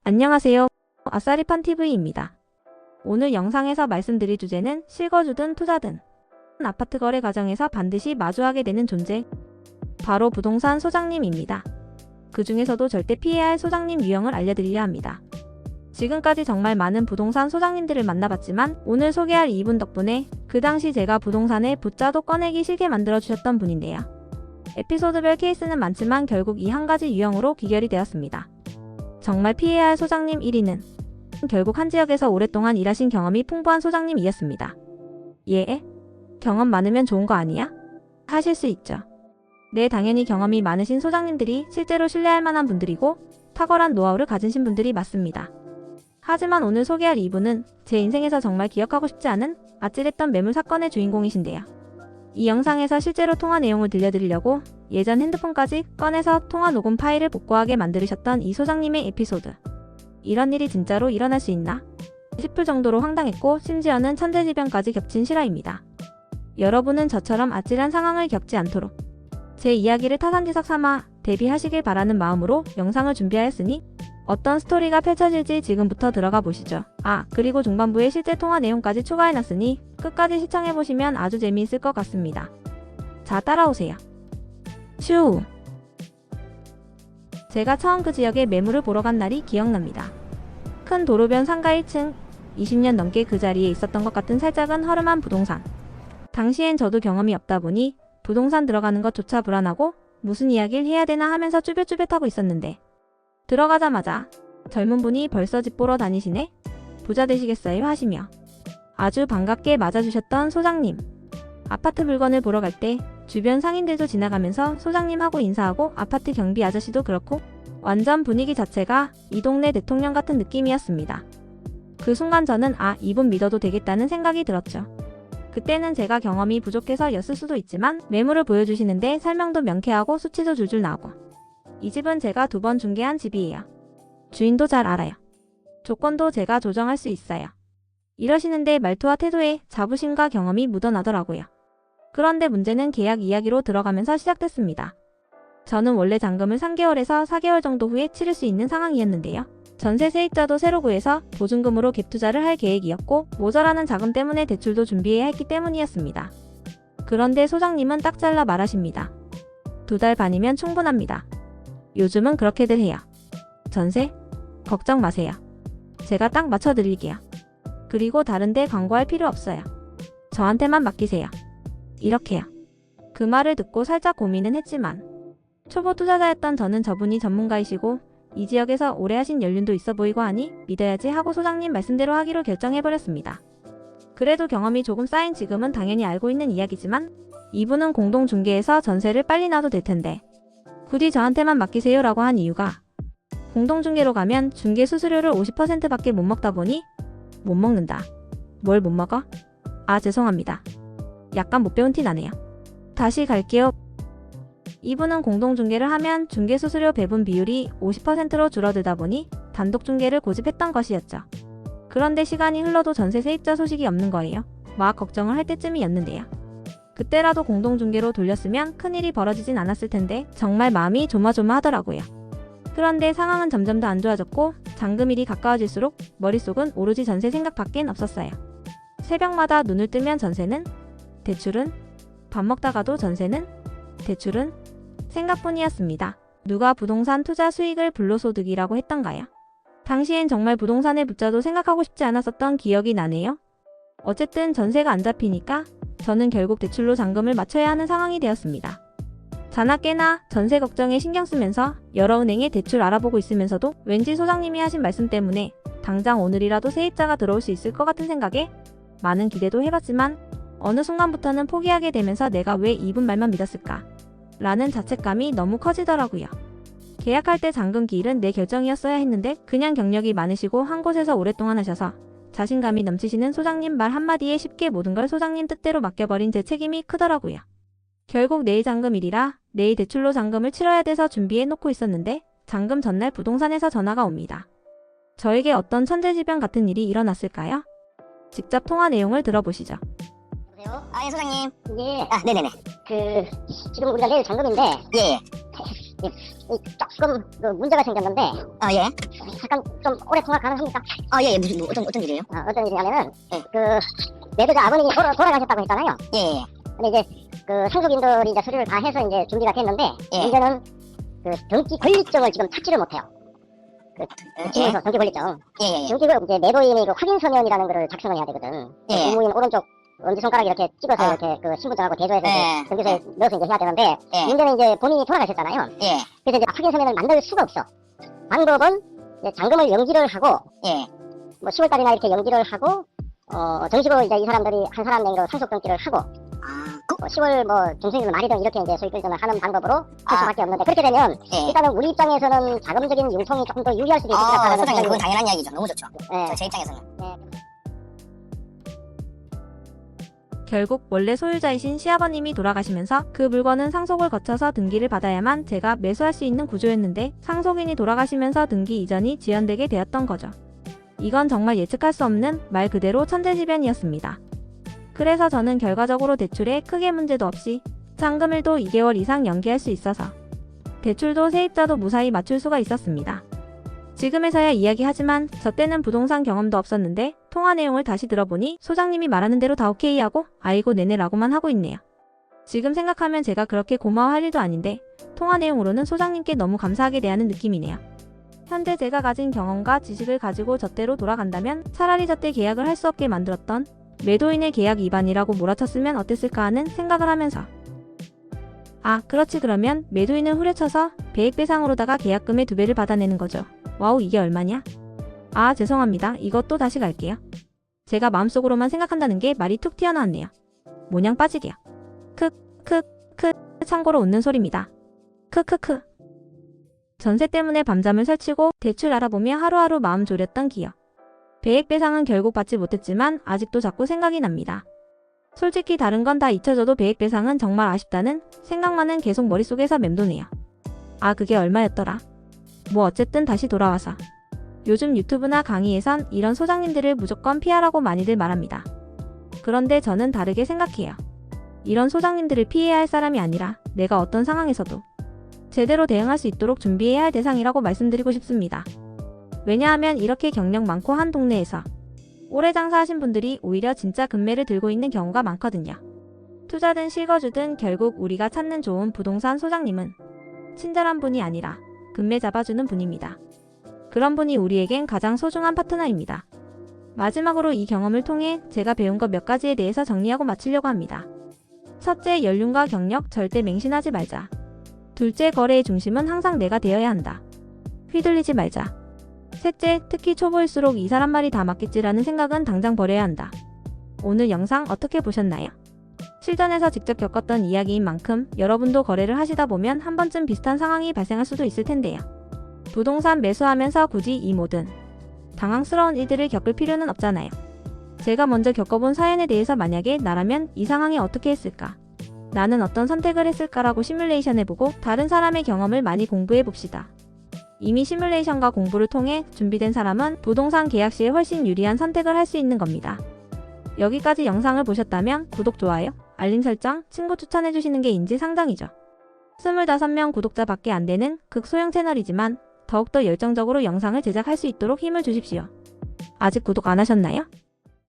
안녕하세요. 아싸리판TV입니다. 오늘 영상에서 말씀드릴 주제는 실거주든 투자든 아파트 거래 과정에서 반드시 마주하게 되는 존재, 바로 부동산 소장님입니다. 그 중에서도 절대 피해야 할 소장님 유형을 알려드리려 합니다. 지금까지 정말 많은 부동산 소장님들을 만나봤지만 오늘 소개할 이분 덕분에 그 당시 제가 부동산에 붓자도 꺼내기 싫게 만들어주셨던 분인데요. 에피소드별 케이스는 많지만 결국 이 한 가지 유형으로 귀결이 되었습니다. 정말 피해야 할 소장님 1위는 결국 한 지역에서 오랫동안 일하신 경험이 풍부한 소장님이었습니다. 예? 경험 많으면 좋은 거 아니야? 하실 수 있죠. 네, 당연히 경험이 많으신 소장님들이 실제로 신뢰할 만한 분들이고 탁월한 노하우를 가지신 분들이 맞습니다. 하지만 오늘 소개할 이분은 제 인생에서 정말 기억하고 싶지 않은 아찔했던 매물 사건의 주인공이신데요. 이 영상에서 실제로 통화 내용을 들려드리려고 예전 핸드폰까지 꺼내서 통화 녹음 파일을 복구하게 만들으셨던 이 소장님의 에피소드. 이런 일이 진짜로 일어날 수 있나 싶을 정도로 황당했고 심지어는 천재지변까지 겹친 실화입니다. 여러분은 저처럼 아찔한 상황을 겪지 않도록 제 이야기를 타산지석 삼아 대비하시길 바라는 마음으로 영상을 준비하였으니 어떤 스토리가 펼쳐질지 지금부터 들어가 보시죠. 그리고 중반부에 실제 통화 내용까지 추가해놨으니 끝까지 시청해보시면 아주 재미있을 것 같습니다. 자, 따라오세요. 슈! 제가 처음 그 지역에 매물을 보러 간 날이 기억납니다. 큰 도로변 상가 1층, 20년 넘게 그 자리에 있었던 것 같은 살짝은 허름한 부동산. 당시엔 저도 경험이 없다 보니 부동산 들어가는 것조차 불안하고 무슨 이야기를 해야 되나 하면서 쭈뼛쭈뼛하고 있었는데 들어가자마자 젊은 분이 벌써 집 보러 다니시네? 부자 되시겠어요? 하시며 아주 반갑게 맞아주셨던 소장님. 아파트 물건을 보러 갈 때 주변 상인들도 지나가면서 소장님하고 인사하고 아파트 경비 아저씨도 그렇고 완전 분위기 자체가 이 동네 대통령 같은 느낌이었습니다. 그 순간 저는 이분 믿어도 되겠다는 생각이 들었죠. 그때는 제가 경험이 부족해서였을 수도 있지만 매물을 보여주시는데 설명도 명쾌하고 수치도 줄줄 나오고 이 집은 제가 2번 중개한 집이에요. 주인도 잘 알아요. 조건도 제가 조정할 수 있어요. 이러시는데 말투와 태도에 자부심과 경험이 묻어나더라고요. 그런데 문제는 계약 이야기로 들어가면서 시작됐습니다. 저는 원래 잔금을 3개월에서 4개월 정도 후에 치를 수 있는 상황이었는데요. 전세 세입자도 새로 구해서 보증금으로 갭 투자를 할 계획이었고 모자라는 자금 때문에 대출도 준비해야 했기 때문이었습니다. 그런데 소장님은 딱 잘라 말하십니다. 2달 반이면 충분합니다. 요즘은 그렇게들 해요. 전세? 걱정 마세요. 제가 딱 맞춰드릴게요. 그리고 다른데 광고할 필요 없어요. 저한테만 맡기세요. 이렇게요. 그 말을 듣고 살짝 고민은 했지만 초보 투자자였던 저는 저분이 전문가이시고 이 지역에서 오래 하신 연륜도 있어 보이고 하니 믿어야지 하고 소장님 말씀대로 하기로 결정해버렸습니다. 그래도 경험이 조금 쌓인 지금은 당연히 알고 있는 이야기지만 이분은 공동중개에서 전세를 빨리 놔도 될 텐데 굳이 저한테만 맡기세요 라고 한 이유가 공동중개로 가면 중개 수수료를 50%밖에 못 먹다 보니 못 먹는다. 뭘 못 먹어? 죄송합니다. 약간 못 배운 티 나네요. 다시 갈게요. 이분은 공동중개를 하면 중개수수료 배분 비율이 50%로 줄어들다 보니 단독중개를 고집했던 것이었죠. 그런데 시간이 흘러도 전세 세입자 소식이 없는 거예요. 막 걱정을 할 때쯤이었는데요. 그때라도 공동중개로 돌렸으면 큰일이 벌어지진 않았을 텐데 정말 마음이 조마조마하더라고요. 그런데 상황은 점점 더 안 좋아졌고 잔금일이 가까워질수록 머릿속은 오로지 전세 생각밖엔 없었어요. 새벽마다 눈을 뜨면 전세는? 대출은? 밥 먹다가도 전세는? 대출은? 생각뿐이었습니다. 누가 부동산 투자 수익을 불로소득이라고 했던가요? 당시엔 정말 부동산의 붓자도 생각하고 싶지 않았었던 기억이 나네요. 어쨌든 전세가 안 잡히니까 저는 결국 대출로 잔금을 맞춰야 하는 상황이 되었습니다. 자나깨나 전세 걱정에 신경 쓰면서 여러 은행에 대출 알아보고 있으면서도 왠지 소장님이 하신 말씀 때문에 당장 오늘이라도 세입자가 들어올 수 있을 것 같은 생각에 많은 기대도 해봤지만 어느 순간부터는 포기하게 되면서 내가 왜 이분 말만 믿었을까? 라는 자책감이 너무 커지더라고요. 계약할 때 잔금 기일은 내 결정이었어야 했는데 그냥 경력이 많으시고 한 곳에서 오랫동안 하셔서 자신감이 넘치시는 소장님 말 한마디에 쉽게 모든 걸 소장님 뜻대로 맡겨버린 제 책임이 크더라고요. 결국 내일 잔금일이라 내일 대출로 잔금을 치러야 돼서 준비해놓고 있었는데 잔금 전날 부동산에서 전화가 옵니다. 저에게 어떤 천재지변 같은 일이 일어났을까요? 직접 통화 내용을 들어보시죠. 여보세요? 예, 소장님. 예. 네네네. 지금 우리가 내일 잔금인데. 예. 조금 그 문제가 생겼는데. 아, 예. 잠깐 좀 오래 통화 가능합니까? 아, 예, 예. 무슨, 어떤 일이에요? 어떤 일이냐면은 예. 그 매도자 아버님이 돌아가셨다고 했잖아요. 예, 예. 근데 이제 그 상속인들이 이제 서류를 다 해서 이제 준비가 됐는데, 예. 문제는 그 등기 권리증을 지금 찾지를 못해요. 집에서 등기 권리증. 예, 예, 예. 등기를 이제 매도인이 그 확인 서면이라는 거를 작성을 해야 되거든. 예. 부모인 오른쪽 엄지손가락 이렇게 찍어서 아. 이렇게 그 신분증하고 대조해서 예. 이제 등기소에 넣어서 이제 해야 되는데, 예. 문제는 이제 본인이 돌아가셨잖아요. 예. 그래서 이제 확인 서면을 만들 수가 없어. 방법은 이제 잔금을 연기를 하고, 예. 뭐 10월달이나 이렇게 연기를 하고, 정식으로 이제 이 사람들이 한 사람 맹으로 상속 등기를 하고, 아, 10월 뭐 중순이든 말이든 이렇게 이제 소위 끌거나 하는 방법으로 할 아. 수밖에 없는데, 그렇게 되면 예. 일단은 우리 입장에서는 자금적인 융통이 조금 더 유리할 수도 있겠다는 소장님, 그건 당연한 이야기죠. 너무 좋죠. 예. 제 입장에서는. 예. 결국 원래 소유자이신 시아버님이 돌아가시면서 그 물건은 상속을 거쳐서 등기를 받아야만 제가 매수할 수 있는 구조였는데 상속인이 돌아가시면서 등기 이전이 지연되게 되었던 거죠. 이건 정말 예측할 수 없는 말 그대로 천재지변이었습니다. 그래서 저는 결과적으로 대출에 크게 문제도 없이 잔금일도 2개월 이상 연기할 수 있어서 대출도 세입자도 무사히 맞출 수가 있었습니다. 지금에서야 이야기하지만 저 때는 부동산 경험도 없었는데 통화 내용을 다시 들어보니 소장님이 말하는 대로 다 오케이 하고 아이고 네네라고만 하고 있네요. 지금 생각하면 제가 그렇게 고마워할 일도 아닌데 통화 내용으로는 소장님께 너무 감사하게 대하는 느낌이네요. 현재 제가 가진 경험과 지식을 가지고 저때로 돌아간다면 차라리 저때 계약을 할 수 없게 만들었던 매도인의 계약 위반이라고 몰아쳤으면 어땠을까 하는 생각을 하면서 아 그렇지 그러면 매도인을 후려쳐서 배액배상으로다가 계약금의 2배를 받아내는 거죠. 와우 이게 얼마냐? 아 죄송합니다. 이것도 다시 갈게요. 제가 마음속으로만 생각한다는 게 말이 툭 튀어나왔네요. 모냥 빠지게요. 크크크 참고로 웃는 소리입니다. 크크크 전세 때문에 밤잠을 설치고 대출 알아보며 하루하루 마음 졸였던 기억. 배액배상은 결국 받지 못했지만 아직도 자꾸 생각이 납니다. 솔직히 다른 건 다 잊혀져도 배액배상은 정말 아쉽다는 생각만은 계속 머릿속에서 맴도네요. 아 그게 얼마였더라? 뭐 어쨌든 다시 돌아와서 요즘 유튜브나 강의에선 이런 소장님들을 무조건 피하라고 많이들 말합니다. 그런데 저는 다르게 생각해요. 이런 소장님들을 피해야 할 사람이 아니라 내가 어떤 상황에서도 제대로 대응할 수 있도록 준비해야 할 대상이라고 말씀드리고 싶습니다. 왜냐하면 이렇게 경력 많고 한 동네에서 오래 장사하신 분들이 오히려 진짜 금매를 들고 있는 경우가 많거든요. 투자든 실거주든 결국 우리가 찾는 좋은 부동산 소장님은 친절한 분이 아니라 금매 잡아주는 분입니다. 그런 분이 우리에겐 가장 소중한 파트너입니다. 마지막으로 이 경험을 통해 제가 배운 것 몇 가지에 대해서 정리하고 마치려고 합니다. 첫째, 연륜과 경력 절대 맹신하지 말자. 둘째, 거래의 중심은 항상 내가 되어야 한다. 휘둘리지 말자. 셋째, 특히 초보일수록 이 사람 말이 다 맞겠지라는 생각은 당장 버려야 한다. 오늘 영상 어떻게 보셨나요? 실전에서 직접 겪었던 이야기인 만큼 여러분도 거래를 하시다 보면 한 번쯤 비슷한 상황이 발생할 수도 있을 텐데요. 부동산 매수하면서 굳이 이 모든 당황스러운 일들을 겪을 필요는 없잖아요. 제가 먼저 겪어본 사연에 대해서 만약에 나라면 이 상황에 어떻게 했을까? 나는 어떤 선택을 했을까라고 시뮬레이션 해보고 다른 사람의 경험을 많이 공부해봅시다. 이미 시뮬레이션과 공부를 통해 준비된 사람은 부동산 계약 시에 훨씬 유리한 선택을 할 수 있는 겁니다. 여기까지 영상을 보셨다면 구독, 좋아요, 알림 설정, 친구 추천해주시는 게 인지상정이죠. 25명 구독자밖에 안 되는 극소형 채널이지만 더욱더 열정적으로 영상을 제작할 수 있도록 힘을 주십시오. 아직 구독 안 하셨나요?